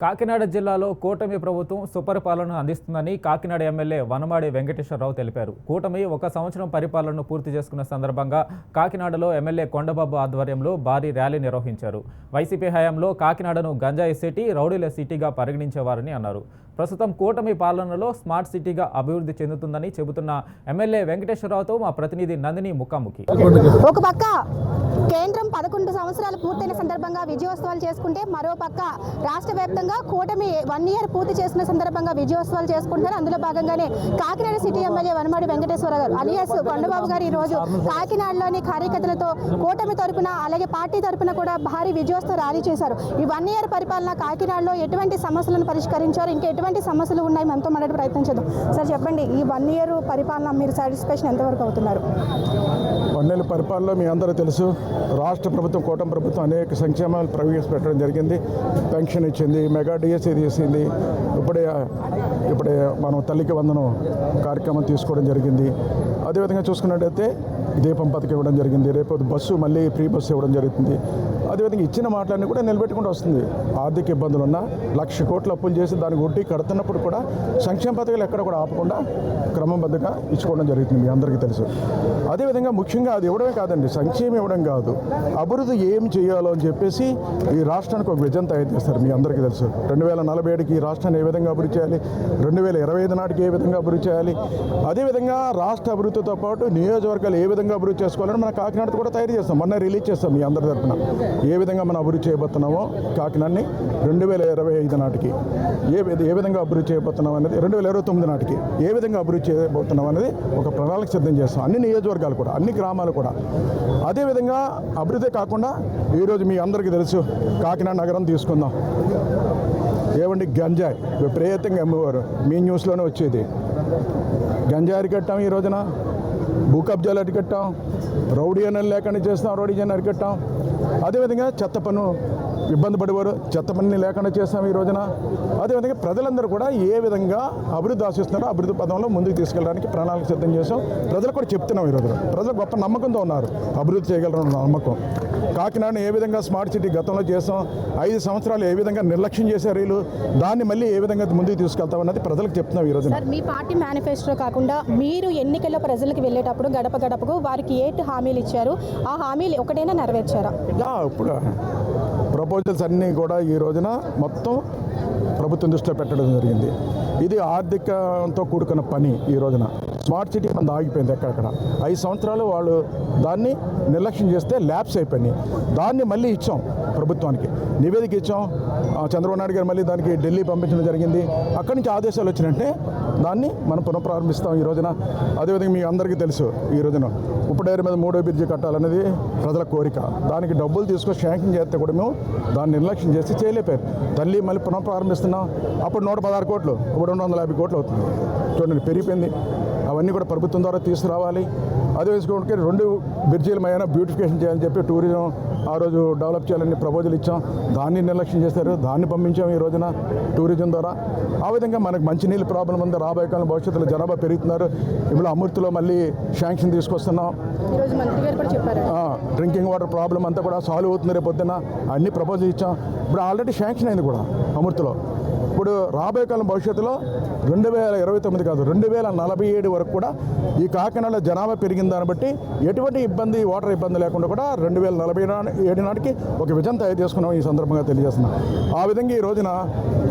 కాకినాడ జిల్లాలో కూటమి ప్రభుత్వం సుపరిపాలన అందిస్తుందని కాకినాడ ఎమ్మెల్యే వనమాడి వెంకటేశ్వరరావు తెలిపారు. కూటమి 1 సంవత్సరం పరిపాలనను పూర్తి చేసుకున్న సందర్భంగా కాకినాడలో ఎమ్మెల్యే కొండబాబు ఆధ్వర్యంలో భారీ ర్యాలీ నిర్వహించారు. వైసీపీ హయాంలో కాకినాడను గంజాయి సిటీ, రౌడీల సిటీగా పరిగణించేవారని అన్నారు. ప్రస్తుతం కూటమి పాలనలో స్మార్ట్ సిటీగా అభివృద్ధి చెందుతుందని చెబుతున్న ఎమ్మెల్యే వెంకటేశ్వరరావుతో మా ప్రతినిధి నందిని ముఖాముఖి. ఒక పక్క కేంద్రం 11 సంవత్సరాలు పూర్తయిన సందర్భంగా విజయోత్సవాలు చేసుకుంటే, మరో పక్క రాష్ట్ర వ్యాప్తంగా కూటమి 1 ఇయర్ పూర్తి చేసిన సందర్భంగా విజయోత్సవాలు చేసుకుంటారు. అందులో భాగంగానే కాకినాడ సిటీ ఎమ్మెల్యే వనమాడి వెంకటేశ్వరరావు గారు అలియాస్ కొండబాబు గారు ఈ రోజు కాకినాడలోని కార్యకర్తలతో కూటమి తరపున అలాగే పార్టీ తరపున కూడా భారీ విజయోత్సవ ర్యాలీ చేశారు. ఈ 1 ఇయర్ పరిపాలన కాకినాడలో ఎటువంటి సమస్యలను పరిష్కరించారు, ఇంకా ఎటువంటి సమస్యలు ఉన్నాయి, మనతో మాట్లాడే ప్రయత్నం చేద్దాం. సార్ చెప్పండి, ఈ 1 ఇయర్ పరిపాలన మీరు సాటిస్ఫాక్షన్ ఎంతవరకు అవుతున్నారు? 1 నెలల పరిపాలనలో మీ అందరూ తెలుసు, రాష్ట్ర ప్రభుత్వం కూటమి ప్రభుత్వం అనేక సంక్షేమాలు ప్రవేశపెట్టడం జరిగింది. పెన్షన్ ఇచ్చింది, మెగా డిఎస్సీ తీసింది, ఇప్పుడే మనం తల్లికి వందనం కార్యక్రమం తీసుకోవడం జరిగింది. అదేవిధంగా చూసుకున్నట్టయితే దీపం పథకం ఇవ్వడం జరిగింది. రేపు బస్సు మళ్ళీ ఫ్రీ బస్సు ఇవ్వడం జరుగుతుంది. అదేవిధంగా ఇచ్చిన మాటలన్నీ కూడా నిలబెట్టుకుంటూ వస్తుంది. ఆర్థిక ఇబ్బందులు ఉన్నా 1,00,000 కోట్లు అప్పులు చేసి దానికి వడ్డీ కడుతున్నప్పుడు కూడా సంక్షేమ పథకాలు ఎక్కడ కూడా ఆపకుండా క్రమబద్ధంగా ఇచ్చుకోవడం జరుగుతుంది, మీ అందరికీ తెలుసు. అదేవిధంగా ముఖ్యంగా అది ఇవ్వడమే కాదండి, సంక్షేమం ఇవ్వడం కాదు, అభివృద్ధి ఏం చేయాలో అని చెప్పేసి ఈ రాష్ట్రానికి ఒక విజన్ తయారు చేస్తారు, మీ అందరికీ తెలుసు. 2047కి ఈ రాష్ట్రాన్ని ఏ విధంగా అభివృద్ధి చేయాలి, 2025 నాటికి ఏ విధంగా అభివృద్ధి చేయాలి, అదేవిధంగా రాష్ట్ర అభివృద్ధితో పాటు నియోజకవర్గాలు ఏ విధంగా అభివృద్ధి చేసుకోవాలని మన కాకినాడతో కూడా తయారు చేస్తాం. మొన్న రిలీజ్ చేస్తాం మీ అందరి తరఫున ఏ విధంగా మనం అభివృద్ధి చేయబోతున్నామో కాకినాడని 2025 నాటికి ఏ విధంగా అభివృద్ధి చేయబోతున్నాం అనేది, 2029 నాటికి ఏ విధంగా అభివృద్ధి చేయబోతున్నాం అనేది ఒక ప్రణాళిక సిద్ధం చేస్తాం, అన్ని నియోజకవర్గాలు కూడా, అన్ని గ్రామాలు కూడా. అదేవిధంగా అభివృద్ధి కాకుండా ఈరోజు మీ అందరికీ తెలుసు, కాకినాడ నగరం తీసుకుందాం. ఏమండి, గంజాయి విపరీతంగా అమ్మేవారు, మీ న్యూస్లోనే వచ్చేది. గంజాయి అరికట్టాం, ఈ రోజున భూ కబ్జాలు అరికట్టాం, రౌడీ అన్నలు లేకుండా చేస్తాం, రౌడీ జన్ అరికట్టాం. అదేవిధంగా చెత్త పన్ను ఇబ్బంది పడేవారు, చెత్త పన్నుని లేకుండా చేస్తాం ఈ రోజున. అదేవిధంగా ప్రజలందరూ కూడా ఏ విధంగా అభివృద్ధి ఆశిస్తున్నారో అభివృద్ధి పదంలో ముందుకు తీసుకెళ్ళడానికి ప్రణాళిక సిద్ధం చేసాం. ప్రజలు కూడా చెప్తున్నాం, ఈ రోజున ప్రజలు గొప్ప నమ్మకంతో ఉన్నారు, అభివృద్ధి చేయగలరన్న నమ్మకం. కాకినాడను ఏ విధంగా స్మార్ట్ సిటీ గతంలో చేసాం, 5 సంవత్సరాలు ఏ విధంగా నిర్లక్ష్యం చేశారు వీళ్ళు, దాన్ని మళ్ళీ ఏ విధంగా ముందుకు తీసుకెళ్తాం అన్నది ప్రజలకు చెప్తున్నాం ఈ రోజున. మీ పార్టీ మేనిఫెస్టో కాకుండా మీరు ఎన్నికల్లో ప్రజలకు వెళ్ళేటప్పుడు గడప గడపకు వారికి 8 హామీలు ఇచ్చారు, ఆ హామీలు ఒకటైనా నెరవేర్చారా? ఇప్పుడు ప్రపోజల్స్ అన్నీ కూడా ఈ రోజున మొత్తం ప్రభుత్వం దృష్టిలో పెట్టడం జరిగింది. ఇది ఆర్థికంతో కూడుకున్న పని. ఈ రోజున స్మార్ట్ సిటీ మన ఆగిపోయింది ఎక్కడెక్కడ. 5 సంవత్సరాలు వాళ్ళు దాన్ని నిర్లక్ష్యం చేస్తే ల్యాబ్స్ అయిపోయినాయి. దాన్ని మళ్ళీ ఇచ్చాం ప్రభుత్వానికి, నివేదిక ఇచ్చాం. చంద్రబాబు నాయుడు గారు మళ్ళీ దానికి ఢిల్లీ పంపించడం జరిగింది. అక్కడి నుంచి ఆదేశాలు వచ్చినట్టే దాన్ని మనం పునఃప్రారంభిస్తాం ఈ రోజున. అదేవిధంగా మీ అందరికీ తెలుసు, ఈ రోజున ఉప్పుడేరు మీద 3వ బ్రిడ్జి కట్టాలనేది ప్రజల కోరిక. దానికి డబ్బులు తీసుకొని శాంక్షన్ చేస్తే కూడా మేము దాన్ని నిర్లక్ష్యం చేసి చేయలేపారు. తల్లి మళ్ళీ పునఃప్రారంభిస్తున్నాం. అప్పుడు 116 కోట్లు, ఇప్పుడు 250 కోట్లు అవుతుంది. చూడండి, పెరిగిపోయింది. అవన్నీ కూడా ప్రభుత్వం ద్వారా తీసుకురావాలి. అదే వేసుకోవడానికి 2 బ్రిడ్జీల మైన బ్యూటిఫికేషన్ చేయాలని చెప్పి టూరిజం ఆ రోజు డెవలప్ చేయాలని ప్రపోజల్ ఇచ్చాం. దాన్ని నిర్లక్ష్యం చేశారు, దాన్ని పంపించాం ఈ రోజున టూరిజం ద్వారా. ఆ విధంగా మనకు మంచినీళ్ళ ప్రాబ్లం ఉంది. రాబోయే కాలం భవిష్యత్తులో జనాభా పెరుగుతున్నారు. ఇప్పుడు అమృతిలో మళ్ళీ శాంక్షన్ తీసుకొస్తున్నాం. డ్రింకింగ్ వాటర్ ప్రాబ్లం అంతా కూడా సాల్వ్ అవుతుంది రేపు పొద్దున్న. అన్ని ప్రపోజల్ ఇచ్చాం. ఇప్పుడు ఆల్రెడీ శాంక్షన్ అయింది కూడా అమృతిలో. ఇప్పుడు రాబోయే కాలం భవిష్యత్తులో 2029 కాదు, 2047 వరకు కూడా ఈ కాకినాడలో జనాభా పెరిగిన దాన్ని బట్టి ఎటువంటి ఇబ్బంది, వాటర్ ఇబ్బంది లేకుండా కూడా 2047 నాటికి ఒక విజన్ తయారు చేసుకున్నాం. ఈ సందర్భంగా తెలియజేస్తున్నాం. ఆ విధంగా ఈ రోజున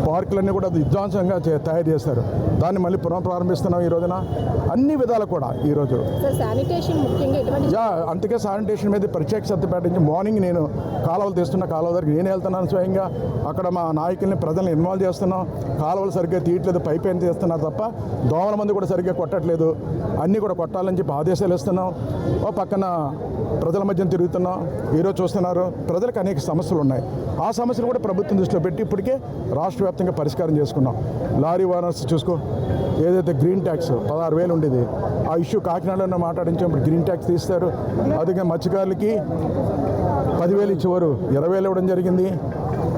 పార్కులన్నీ కూడా విధ్వంసంగా తయారు చేస్తారు. దాన్ని మళ్ళీ పునఃప్రారంభిస్తున్నాం ఈ రోజున. అన్ని విధాలు కూడా ఈరోజు అందుకే శానిటేషన్ మీద ప్రత్యేక శ్రద్ధ పెట్టించి మార్నింగ్ నేను కాలువలు తీస్తున్న కాలువ దగ్గర నేను వెళ్తున్నాను స్వయంగా. అక్కడ మా నాయకుల్ని, ప్రజల్ని ఇన్వాల్వ్ చేస్తున్నాం. కాలువలు సరిగ్గా తీయట్లేదు, పైప్ ఏం తీస్తున్నారు తప్ప దోమల మంది కూడా సరిగ్గా కొట్టట్లేదు. అన్నీ కూడా కొట్టాలని చెప్పి ఆదేశాలు ఇస్తున్నాం. ఓ పక్కన ప్రజల మధ్య తిరుగుతున్నాం. ఈరోజు చూస్తున్నారు ప్రజలకు అనేక సమస్యలు ఉన్నాయి. ఆ సమస్యలు కూడా ప్రభుత్వం దృష్టిలో పెట్టి ఇప్పటికే రాష్ట్ర వ్యాప్తంగా పరిష్కారం చేసుకున్నాం. లారీ ఓనర్స్ చూసుకో, ఏదైతే గ్రీన్ ట్యాక్స్ 16,000 ఉండేది, ఆ ఇష్యూ కాకినాడలో మాట్లాడించాం. ఇప్పుడు గ్రీన్ ట్యాక్స్ తీస్తారు. అదే మత్స్యకారులకి 10,000 ఇచ్చేవారు, 20,000 ఇవ్వడం జరిగింది.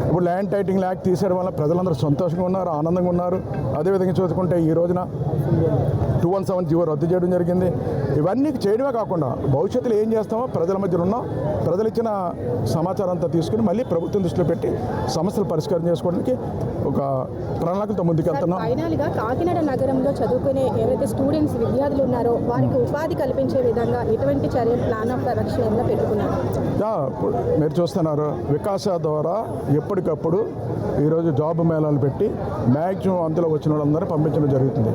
ఇప్పుడు ల్యాండ్ టైటింగ్ యాక్ట్ తీసేయడం వల్ల ప్రజలందరూ సంతోషంగా ఉన్నారు, ఆనందంగా ఉన్నారు. అదేవిధంగా చూసుకుంటే ఈ రోజున 217 జీవో రద్దు చేయడం జరిగింది. ఇవన్నీ చేయడమే కాకుండా భవిష్యత్తులో ఏం చేస్తామో ప్రజల మధ్య ఉన్నాం. ప్రజలు ఇచ్చిన సమాచారం అంతా తీసుకుని మళ్ళీ ప్రభుత్వం దృష్టిలో పెట్టి సమస్యలు పరిష్కారం చేసుకోవడానికి ఒక ప్రణాళికలతో ముందుకెళ్తున్నాం. ఫైనల్గా కాకినాడ నగరంలో చదువుకునే ఎవరైతే స్టూడెంట్స్ విద్యార్థులు ఉన్నారో వారికి ఉపాధి కల్పించే విధంగా ఎటువంటి చర్యలు ప్లాన్ ఆఫ్ రక్షణ పెట్టుకున్నారు? మీరు చూస్తున్నారు వికాస ద్వారా ఎప్పటికప్పుడు ఈరోజు జాబ్ మేళాలు పెట్టి మ్యాక్సిమం అందులో వచ్చిన వాళ్ళందరూ పంపించడం జరుగుతుంది.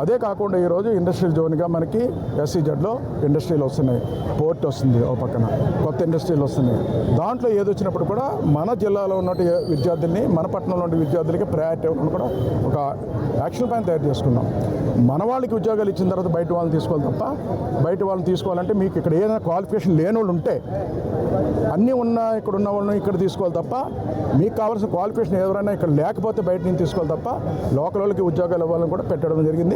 అదే కాకుండా ఈరోజు ఇండస్ట్రియల్ జోన్గా మనకి SEZలో ఇండస్ట్రీలు వస్తున్నాయి, పోర్ట్ వస్తుంది, ఓ పక్కన కొత్త ఇండస్ట్రీలు వస్తున్నాయి. దాంట్లో ఏది వచ్చినప్పుడు కూడా మన జిల్లాలో ఉన్న విద్యార్థుల్ని, మన పట్టణంలో ఉండే విద్యార్థులకి ప్రయారిటీ ఇవ్వకుండా కూడా ఒక యాక్షన్ ప్లాన్ తయారు చేసుకున్నాం. మన వాళ్ళకి ఉద్యోగాలు ఇచ్చిన తర్వాత బయట వాళ్ళని తీసుకోవాలి తప్ప, బయట వాళ్ళని తీసుకోవాలంటే మీకు ఇక్కడ ఏదైనా క్వాలిఫికేషన్ లేని వాళ్ళు ఉంటే అన్నీ ఉన్నా ఇక్కడ ఉన్న వాళ్ళని ఇక్కడ తీసుకోవాలి తప్ప, మీకు కావాల్సిన క్వాలిఫికేషన్ ఎవరైనా ఇక్కడ లేకపోతే బయట నుంచి తీసుకోవాలి తప్ప లోకల్ వాళ్ళకి ఉద్యోగాలు ఇవ్వాలని కూడా పెట్టడం జరిగింది.